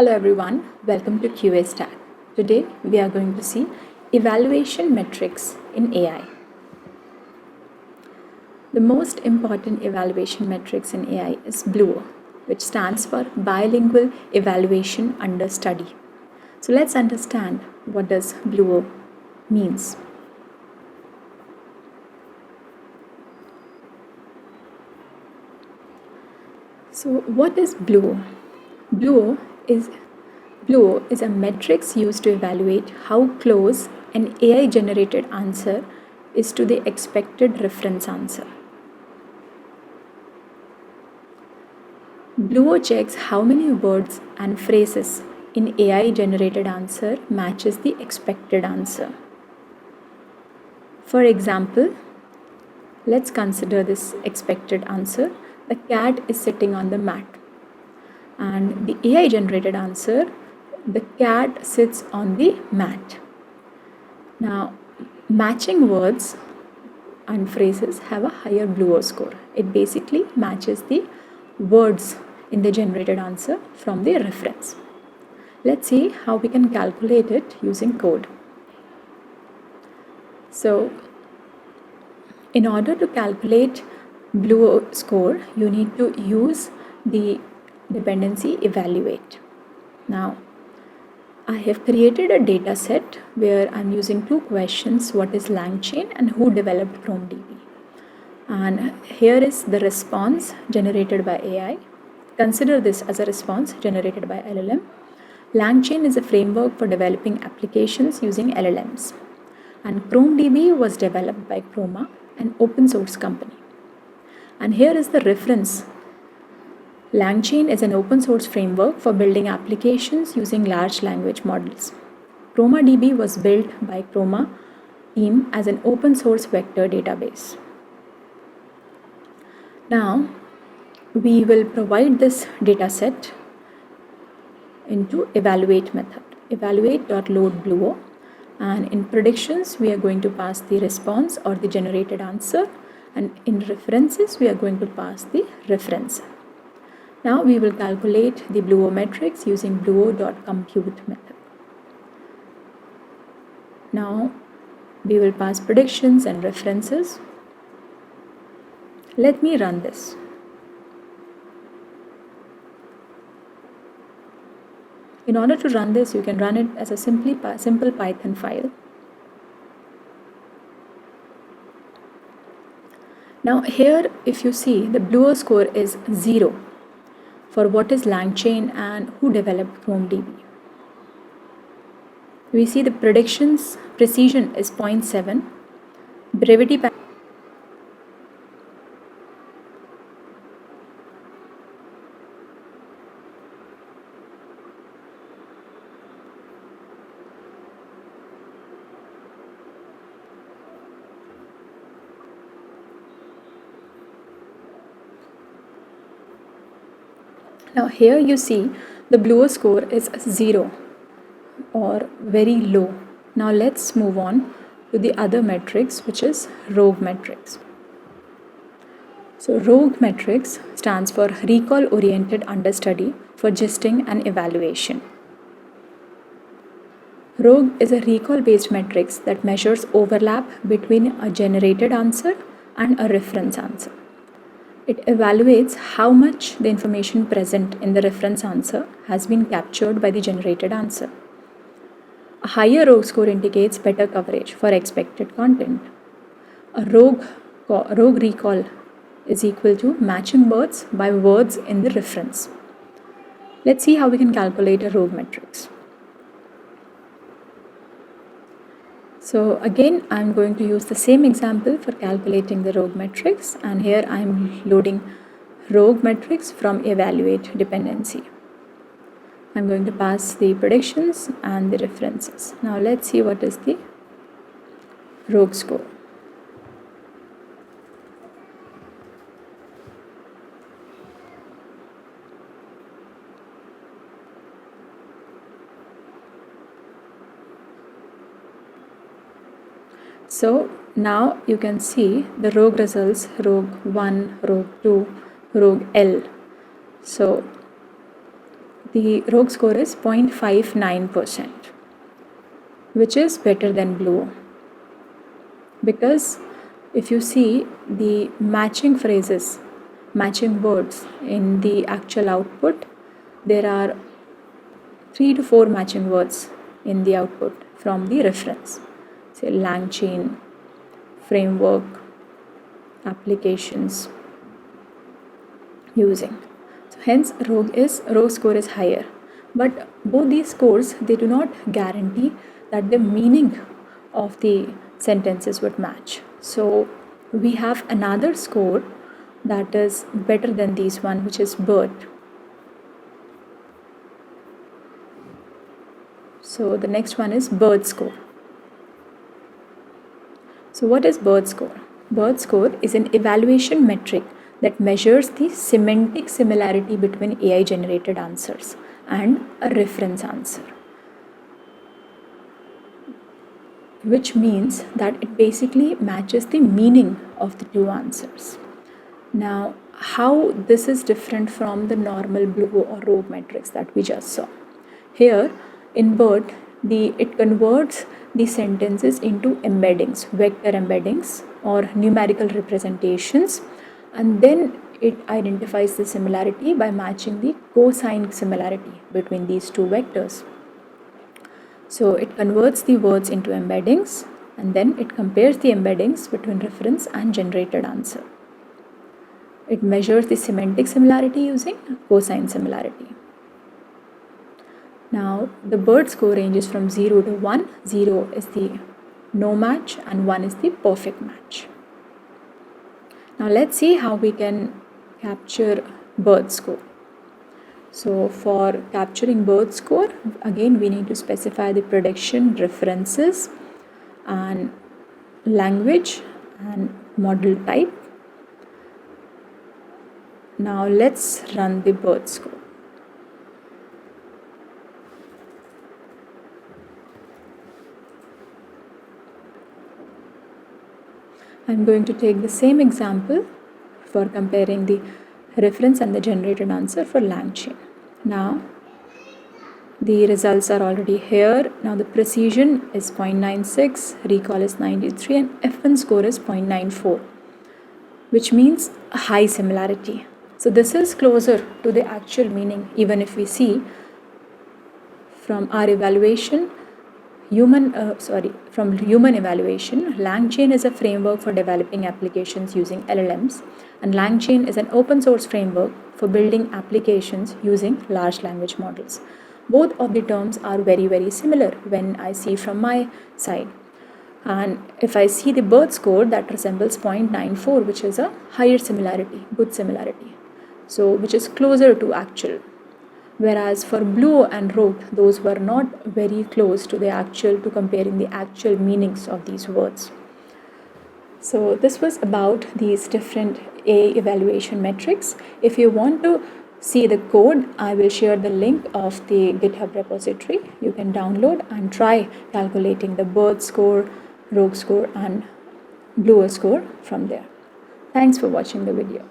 Hello everyone, welcome to QA Stack. Today we are going to see evaluation metrics in AI. The most important evaluation metrics in AI is BLEU, which stands for Bilingual Evaluation Under Study. So let's understand what does BLEU means. So what is BLEU? BLEU is a metrics used to evaluate how close an AI-generated answer is to the expected reference answer. BLEU checks how many words and phrases in AI-generated answer matches the expected answer. For example, let's consider this expected answer. The cat is sitting on the mat. And the AI generated answer, the cat sits on the mat. Now, matching words and phrases have a higher BLEU score. It basically matches the words in the generated answer from the reference. Let's see how we can calculate it using code. So, in order to calculate BLEU score, you need to use the dependency evaluate. Now, I have created a data set where I'm using two questions, what is LangChain and who developed ChromeDB. And here is the response generated by AI. Consider this as a response generated by LLM. LangChain is a framework for developing applications using LLMs. And ChromeDB was developed by Chroma, an open source company. And here is the reference. LangChain is an open source framework for building applications using large language models. ChromaDB was built by Chroma team as an open source vector database. Now, we will provide this data set into evaluate method. Evaluate.loadBLEU, and in predictions we are going to pass the response or the generated answer, and in references we are going to pass the reference. Now we will calculate the BLEU metrics using BLEU.compute method. Now we will pass predictions and references. Let me run this. In order to run this, you can run it as a simple Python file. Now here, if you see, the BLEU score is 0 for what is LangChain and who developed ChromeDB. We see the predictions precision is 0.7, brevity Now here you see the BLEU score is 0 or very low. Now let's move on to the other metrics, which is ROUGE metrics. So ROUGE metrics stands for Recall Oriented Understudy for Gisting and Evaluation. ROUGE is a recall based metrics that measures overlap between a generated answer and a reference answer. It evaluates how much the information present in the reference answer has been captured by the generated answer. A higher ROUGE score indicates better coverage for expected content. A ROUGE recall is equal to matching words by words in the reference. Let's see how we can calculate a ROUGE metrics. So again, I'm going to use the same example for calculating the ROUGE metrics, and here I'm loading ROUGE metrics from evaluate dependency. I'm going to pass the predictions and the references. Now let's see what is the ROUGE score. So now you can see the ROUGE results, ROUGE 1, ROUGE 2, ROUGE L. So the ROUGE score is 0.59%, which is better than BLEU. Because if you see the matching phrases, matching words in the actual output, there are 3 to 4 matching words in the output from the reference. Say lang chain, framework, applications using. So hence ROUGE score is higher. But both these scores, they do not guarantee that the meaning of the sentences would match. So we have another score that is better than these one, which is BERT. So the next one is BERT score. So what is BERT score? BERT score is an evaluation metric that measures the semantic similarity between AI generated answers and a reference answer, which means that it basically matches the meaning of the two answers. Now, how this is different from the normal BLEU or ROUGE metrics that we just saw. Here in BERT, it converts the sentences into embeddings, vector embeddings or numerical representations, and then it identifies the similarity by matching the cosine similarity between these two vectors. So it converts the words into embeddings and then it compares the embeddings between reference and generated answer. It measures the semantic similarity using cosine similarity. Now the BERT score ranges from 0 to 1. 0 is the no match and 1 is the perfect match. Now let's see how we can capture BERT score. So for capturing BERT score, again we need to specify the prediction, references and language and model type. Now let's run the BERT score. I'm going to take the same example for comparing the reference and the generated answer for lang chain. Now the results are already here. Now the precision is 0.96, recall is 93 and F1 score is 0.94, which means a high similarity. So this is closer to the actual meaning, even if we see from our evaluation, from human evaluation, LangChain is a framework for developing applications using LLMs, and LangChain is an open source framework for building applications using large language models. Both of the terms are very, very similar when I see from my side. And if I see the BERT score, that resembles 0.94, which is a higher similarity, good similarity, so which is closer to actual. Whereas for BLEU and ROUGE, those were not very close to the actual, to comparing the actual meanings of these words. So this was about these different AI evaluation metrics. If you want to see the code, I will share the link of the GitHub repository. You can download and try calculating the BERT score, ROUGE score and BLEU score from there. Thanks for watching the video.